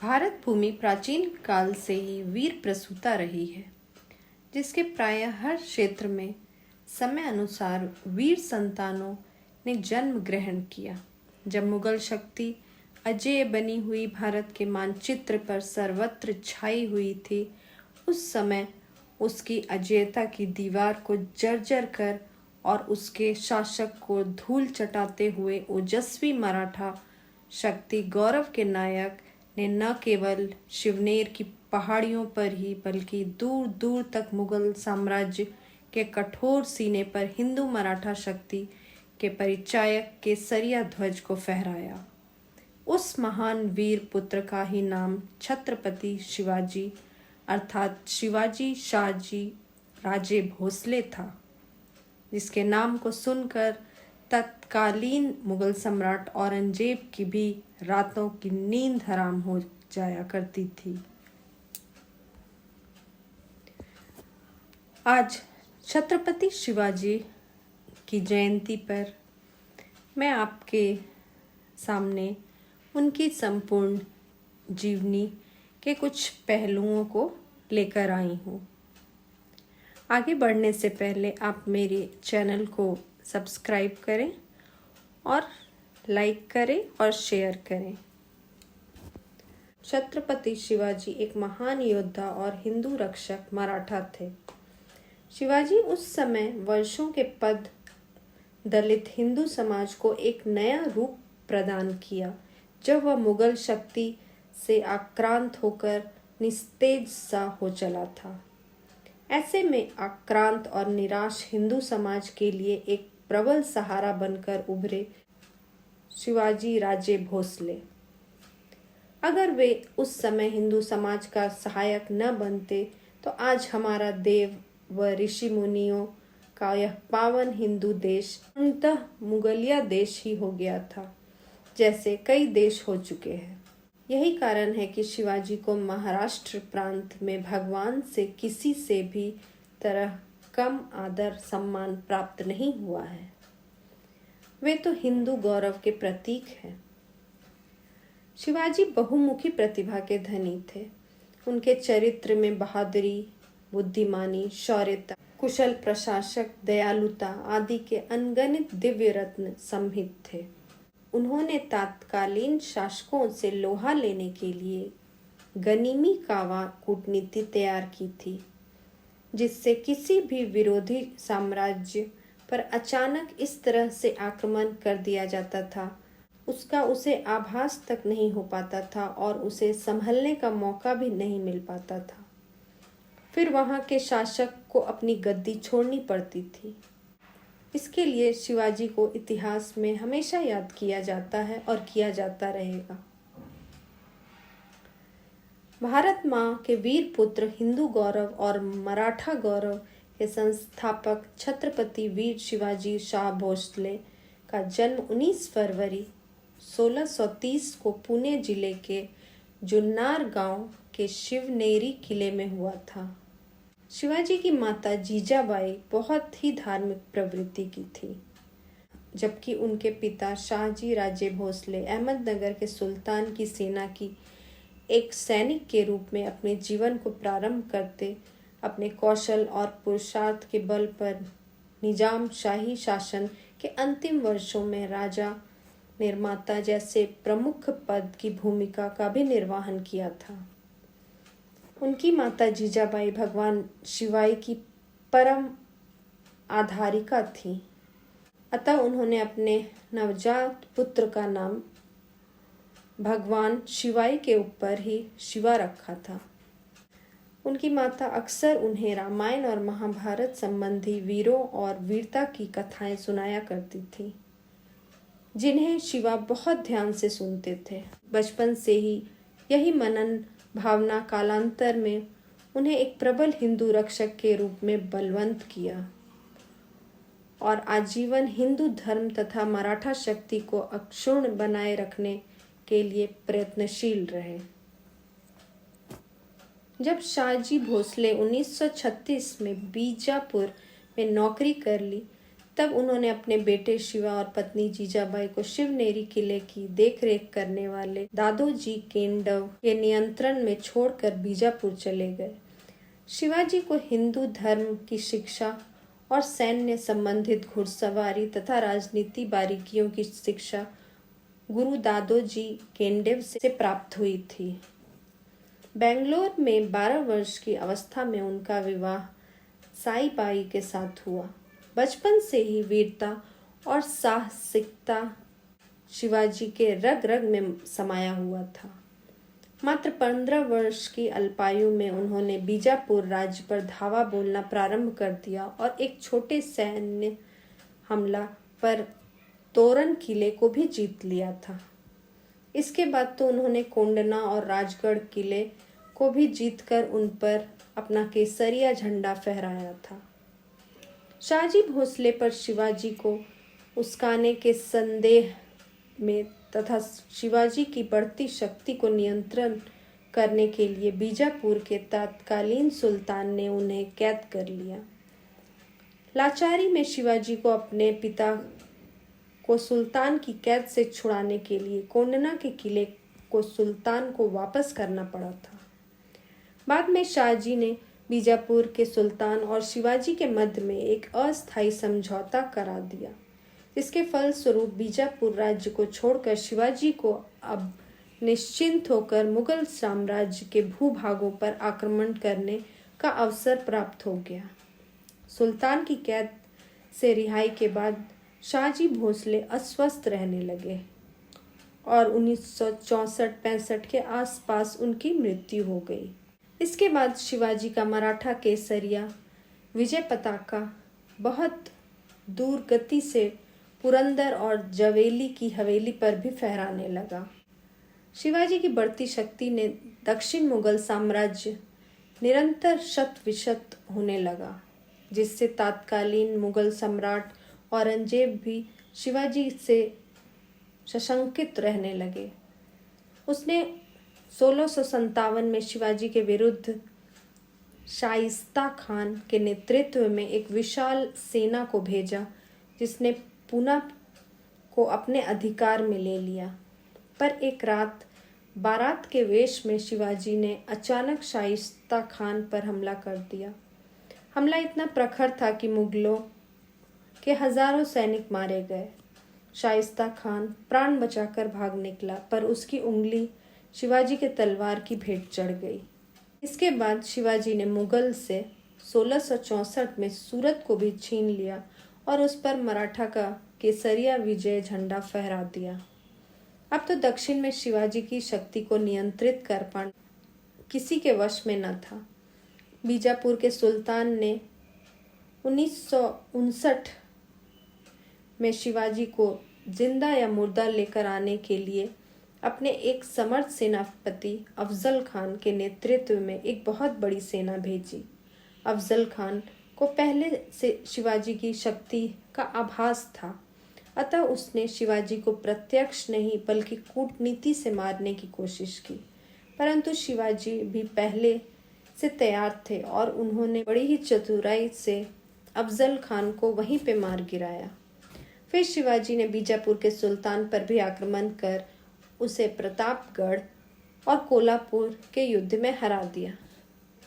भारत भूमि प्राचीन काल से ही वीर प्रसूता रही है, जिसके प्रायः हर क्षेत्र में समय अनुसार वीर संतानों ने जन्म ग्रहण किया। जब मुगल शक्ति अजेय बनी हुई भारत के मानचित्र पर सर्वत्र छाई हुई थी, उस समय उसकी अजेयता की दीवार को जर्जर कर और उसके शासक को धूल चटाते हुए ओजस्वी मराठा शक्ति गौरव के नायक ने न केवल शिवनेर की पहाड़ियों पर ही बल्कि दूर दूर तक मुगल साम्राज्य के कठोर सीने पर हिंदू मराठा शक्ति के परिचायक केसरिया ध्वज को फहराया। उस महान वीर पुत्र का ही नाम छत्रपति शिवाजी अर्थात शिवाजी शाहजी राजे भोसले था, जिसके नाम को सुनकर तत्कालीन मुगल सम्राट औरंगजेब की भी रातों की नींद हराम हो जाया करती थी। आज छत्रपति शिवाजी की जयंती पर मैं आपके सामने उनकी संपूर्ण जीवनी के कुछ पहलुओं को लेकर आई हूँ। आगे बढ़ने से पहले आप मेरे चैनल को सब्सक्राइब करें और लाइक करें और शेयर करें। छत्रपति शिवाजी एक महान योद्धा और हिंदू रक्षक मराठा थे। शिवाजी उस समय वर्षों के पद दलित हिंदू समाज को एक नया रूप प्रदान किया, जब वह मुगल शक्ति से आक्रांत होकर निस्तेज सा हो चला था। ऐसे में आक्रांत और निराश हिंदू समाज के लिए एक प्रबल सहारा बनकर उभरे शिवाजी राजे भोसले। अगर वे उस समय हिंदू समाज का सहायक न बनते तो आज हमारा देव व ऋषि मुनियों का यह पावन हिंदू देश पूर्णतः मुगलिया देश ही हो गया था, जैसे कई देश हो चुके हैं। यही कारण है कि शिवाजी को महाराष्ट्र प्रांत में भगवान से किसी से भी तरह कम आदर सम्मान प्राप्त नहीं हुआ है। वे तो हिंदू गौरव के प्रतीक हैं। शिवाजी बहुमुखी प्रतिभा के धनी थे। उनके चरित्र में बहादुरी, बुद्धिमानी, शौर्यता, कुशल प्रशासक, दयालुता आदि के अनगिनत दिव्य रत्न सम्मिलित थे। उन्होंने तत्कालीन शासकों से लोहा लेने के लिए गनीमी कावा कूटनीति तैयार की थी, जिससे किसी भी विरोधी साम्राज्य पर अचानक इस तरह से आक्रमण कर दिया जाता था, उसका उसे आभास तक नहीं हो पाता था और उसे संभलने का मौका भी नहीं मिल पाता था। फिर वहां के शासक को अपनी गद्दी छोड़नी पड़ती थी। इसके लिए शिवाजी को इतिहास में हमेशा याद किया जाता है और किया जाता रहेगा। भारत माँ के वीर पुत्र, हिंदू गौरव और मराठा गौरव के संस्थापक छत्रपति वीर शिवाजी शाह भोसले का जन्म 19 फरवरी 1630 को पुणे जिले के जुन्नर गांव के शिवनेरी किले में हुआ था। शिवाजी की माता जीजाबाई बहुत ही धार्मिक प्रवृत्ति की थी, जबकि उनके पिता शाहजी राजे भोसले अहमदनगर के सुल्तान की सेना की एक सैनिक के रूप में अपने जीवन को प्रारंभ करते अपने कौशल और पुरुषार्थ के बल पर निजाम शाही शासन के अंतिम वर्षों में राजा निर्माता जैसे प्रमुख पद की भूमिका का भी निर्वहन किया था। उनकी माता जीजाबाई भगवान शिवाई की परम आधारिका थी, अतः उन्होंने अपने नवजात पुत्र का नाम भगवान शिवाई के ऊपर ही शिवा रखा था। उनकी माता अक्सर उन्हें रामायण और महाभारत संबंधी वीरों और वीरता की कथाएं सुनाया करती थी, जिन्हें शिवा बहुत ध्यान से सुनते थे। बचपन से ही यही मनन भावना कालांतर में उन्हें एक प्रबल हिंदू रक्षक के रूप में बलवंत किया और आजीवन हिंदू धर्म तथा मराठा शक्ति को अक्षुण्ण बनाए रखने के लिए प्रयत्नशील रहे। जब शाहजी भोसले 1936 में बीजापुर में नौकरी कर ली, तब उन्होंने अपने बेटे शिवा और पत्नी जीजाबाई को शिवनेरी किले की देखरेख करने वाले दादोजी केंडव के नियंत्रण में छोड़कर बीजापुर चले गए। शिवाजी को हिंदू धर्म की शिक्षा और सैन्य संबंधित घुड़सवारी तथा राजनीति बारीकियों की शिक्षा गुरु दादोजी केंडेव से प्राप्त हुई थी। बेंगलोर में 12 वर्ष की अवस्था में उनका विवाह साईबाई के साथ हुआ। बचपन से ही वीरता और साहसिकता शिवाजी के रग रग में समाया हुआ था। मात्र 15 वर्ष की अल्पायु में उन्होंने बीजापुर राज्य पर धावा बोलना प्रारंभ कर दिया और एक छोटे सैन्य हमला पर तोरण किले को भी जीत लिया था। इसके बाद तो उन्होंने कोंडना और राजगढ़ किले को भी जीतकर उन पर अपना केसरिया झंडा फहराया था। शाहजी भोसले पर शिवाजी को उस्काने के संदेह में तथा शिवाजी की बढ़ती शक्ति को नियंत्रण करने के लिए बीजापुर के तत्कालीन सुल्तान ने उन्हें कैद कर लिया। लाचारी में शिवाजी को अपने पिता को सुल्तान की कैद से छुड़ाने के लिए कोंडना के किले को सुल्तान को वापस करना पड़ा था। बाद में शाहजी ने बीजापुर के सुल्तान और शिवाजी के मध्य में एक अस्थायी समझौता करा दिया, जिसके फलस्वरूप बीजापुर राज्य को छोड़कर शिवाजी को अब निश्चिंत होकर मुगल साम्राज्य के भूभागों पर आक्रमण करने का अवसर प्राप्त हो गया। सुल्तान की कैद से रिहाई के बाद शाहजी भोसले अस्वस्थ रहने लगे और 1964-65 के आसपास उनकी मृत्यु हो गई। इसके बाद शिवाजी का मराठा केसरिया विजय पताका बहुत दूर गति से पुरंदर और जवेली की हवेली पर भी फहराने लगा। शिवाजी की बढ़ती शक्ति ने दक्षिण मुगल साम्राज्य निरंतर शत विशत होने लगा, जिससे तत्कालीन मुगल सम्राट औरंगजेब भी शिवाजी से सशंकित रहने लगे। उसने 1657 में शिवाजी के विरुद्ध शाइस्ता खान के नेतृत्व में एक विशाल सेना को भेजा, जिसने पूना को अपने अधिकार में ले लिया। पर एक रात बारात के वेश में शिवाजी ने अचानक शाइस्ता खान पर हमला कर दिया। हमला इतना प्रखर था कि मुगलों के हजारों सैनिक मारे गए। शाइस्ता खान प्राण बचाकर भाग निकला, पर उसकी उंगली शिवाजी के तलवार की भेंट चढ़ गई। इसके बाद शिवाजी ने मुगल से 1664 में सूरत को भी छीन लिया और उस पर मराठा का केसरिया विजय झंडा फहरा दिया। अब तो दक्षिण में शिवाजी की शक्ति को नियंत्रित कर पाना किसी के वश में न था। बीजापुर के सुल्तान ने 1959 में शिवाजी को जिंदा या मुर्दा लेकर आने के लिए अपने एक समर्थ सेनापति अफजल खान के नेतृत्व में एक बहुत बड़ी सेना भेजी। अफजल खान को पहले से शिवाजी की शक्ति का आभास था, अतः उसने शिवाजी को प्रत्यक्ष नहीं बल्कि कूटनीति से मारने की कोशिश की, परंतु शिवाजी भी पहले से तैयार थे और उन्होंने बड़ी ही चतुराई से अफजल खान को वहीं पे मार गिराया। फिर शिवाजी ने बीजापुर के सुल्तान पर भी आक्रमण कर उसे प्रतापगढ़ और कोल्हापुर के युद्ध में हरा दिया।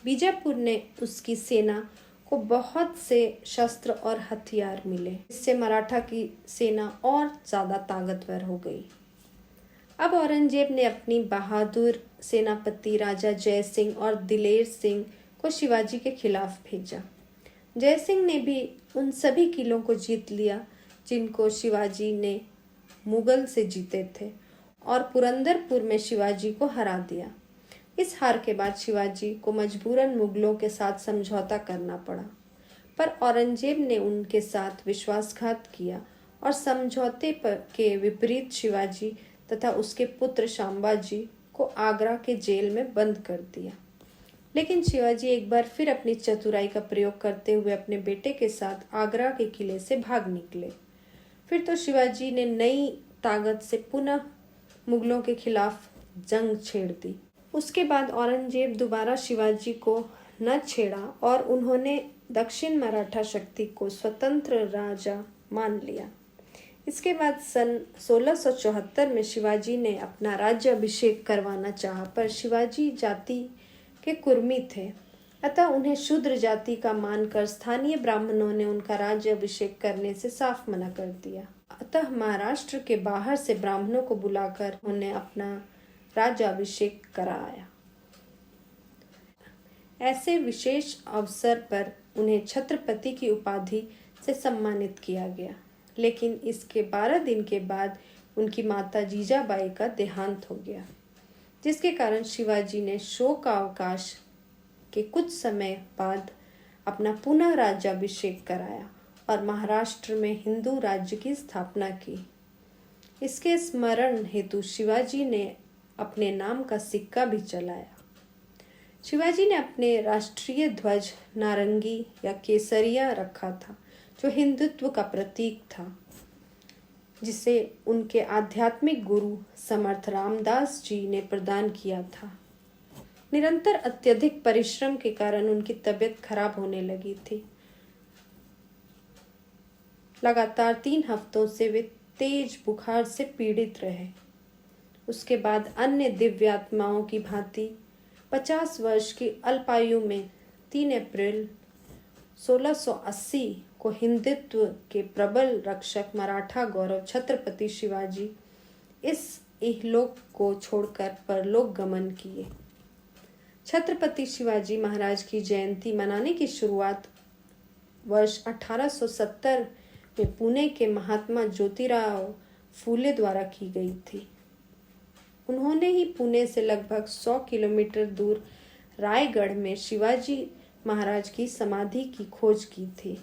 बीजापुर ने उसकी सेना को बहुत से शस्त्र और हथियार मिले, इससे मराठा की सेना और ज़्यादा ताकतवर हो गई। अब औरंगजेब ने अपनी बहादुर सेनापति राजा जय सिंह और दिलेर सिंह को शिवाजी के खिलाफ भेजा। जय सिंह ने भी उन सभी किलों को जीत लिया जिनको शिवाजी ने मुगल से जीते थे और पुरंदरपुर में शिवाजी को हरा दिया। इस हार के बाद शिवाजी को मजबूरन मुगलों के साथ समझौता करना पड़ा, पर औरंगजेब ने उनके साथ विश्वासघात किया और समझौते के विपरीत शिवाजी तथा उसके पुत्र शांबाजी को आगरा के जेल में बंद कर दिया। लेकिन शिवाजी एक बार फिर अपनी चतुराई का प्रयोग करते हुए अपने बेटे के साथ आगरा के किले से भाग निकले। फिर तो शिवाजी ने नई ताकत से पुनः मुगलों के खिलाफ जंग छेड़ दी। उसके बाद औरंगजेब दोबारा शिवाजी को न छेड़ा और उन्होंने दक्षिण मराठा शक्ति को स्वतंत्र राजा मान लिया। इसके बाद सन 1674 में शिवाजी ने अपना राज्य अभिषेक करवाना चाहा, पर शिवाजी जाति के कुर्मी थे, अतः उन्हें शूद्र जाति का मानकर स्थानीय ब्राह्मणों ने उनका राज्य अभिषेक करने से साफ मना कर दिया। अतः महाराष्ट्र के बाहर से ब्राह्मणों को बुलाकर उन्हें अपना राज्य अभिषेक कराया। ऐसे विशेष अवसर पर उन्हें छत्रपति की उपाधि से सम्मानित किया गया, लेकिन इसके 12 दिन के बाद उनकी माता जीजाबाई का देहांत हो गया, जिसके कारण शिवाजी ने शोकावकाश के कुछ समय बाद अपना पुनः राज्याभिषेक कराया और महाराष्ट्र में हिंदू राज्य की स्थापना की। इसके स्मरण हेतु शिवाजी ने अपने नाम का सिक्का भी चलाया। शिवाजी ने अपने राष्ट्रीय ध्वज नारंगी या केसरिया रखा था, जो हिंदुत्व का प्रतीक था, जिसे उनके आध्यात्मिक गुरु समर्थ रामदास जी ने प्रदान किया था। निरंतर अत्यधिक परिश्रम के कारण उनकी तबीयत खराब होने लगी थी। लगातार 3 हफ्तों से वे तेज बुखार से पीड़ित रहे। उसके बाद अन्य दिव्यात्माओं की भांति 50 वर्ष की अल्पायु में 3 अप्रैल 1680 को हिंदुत्व के प्रबल रक्षक मराठा गौरव छत्रपति शिवाजी इस इहलोक को छोड़कर परलोक गमन किए। छत्रपति शिवाजी महाराज की जयंती मनाने की शुरुआत वर्ष 1870 में पुणे के महात्मा ज्योतिराव फूले द्वारा की गई थी। उन्होंने ही पुणे से लगभग 100 किलोमीटर दूर रायगढ़ में शिवाजी महाराज की समाधि की खोज की थी।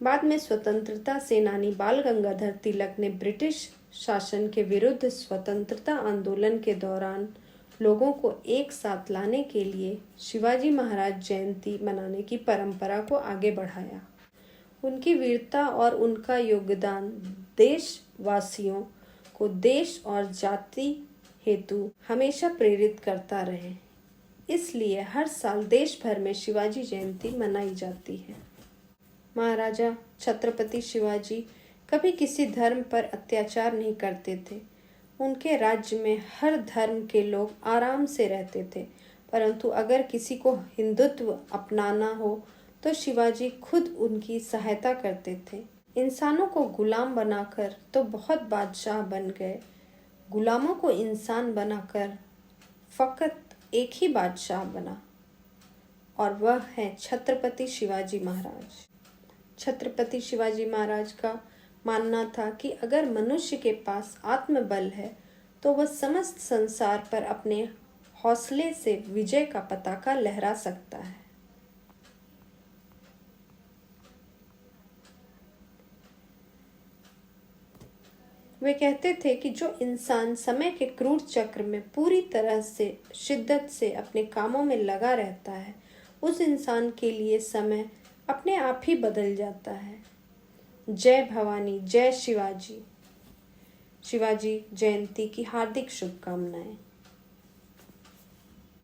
बाद में स्वतंत्रता सेनानी बाल गंगाधर तिलक ने ब्रिटिश शासन के विरुद्ध स्वतंत्रता आंदोलन के दौरान लोगों को एक साथ लाने के लिए शिवाजी महाराज जयंती मनाने की परंपरा को आगे बढ़ाया। उनकी वीरता और उनका योगदान देशवासियों को देश और जाति हेतु हमेशा प्रेरित करता रहे। इसलिए हर साल देश भर में शिवाजी जयंती मनाई जाती है। महाराजा छत्रपति शिवाजी कभी किसी धर्म पर अत्याचार नहीं करते थे। उनके राज्य में हर धर्म के लोग आराम से रहते थे, परंतु अगर किसी को हिंदुत्व अपनाना हो तो शिवाजी खुद उनकी सहायता करते थे। इंसानों को गुलाम बनाकर तो बहुत बादशाह बन गए, गुलामों को इंसान बनाकर फकत एक ही बादशाह बना, और वह है छत्रपति शिवाजी महाराज। छत्रपति शिवाजी महाराज का मानना था कि अगर मनुष्य के पास आत्मबल है तो वह समस्त संसार पर अपने हौसले से विजय का पताका लहरा सकता है। वे कहते थे कि जो इंसान समय के क्रूर चक्र में पूरी तरह से शिद्दत से अपने कामों में लगा रहता है, उस इंसान के लिए समय अपने आप ही बदल जाता है। जय भवानी, जय शिवाजी। शिवाजी जयंती की हार्दिक शुभकामनाएं।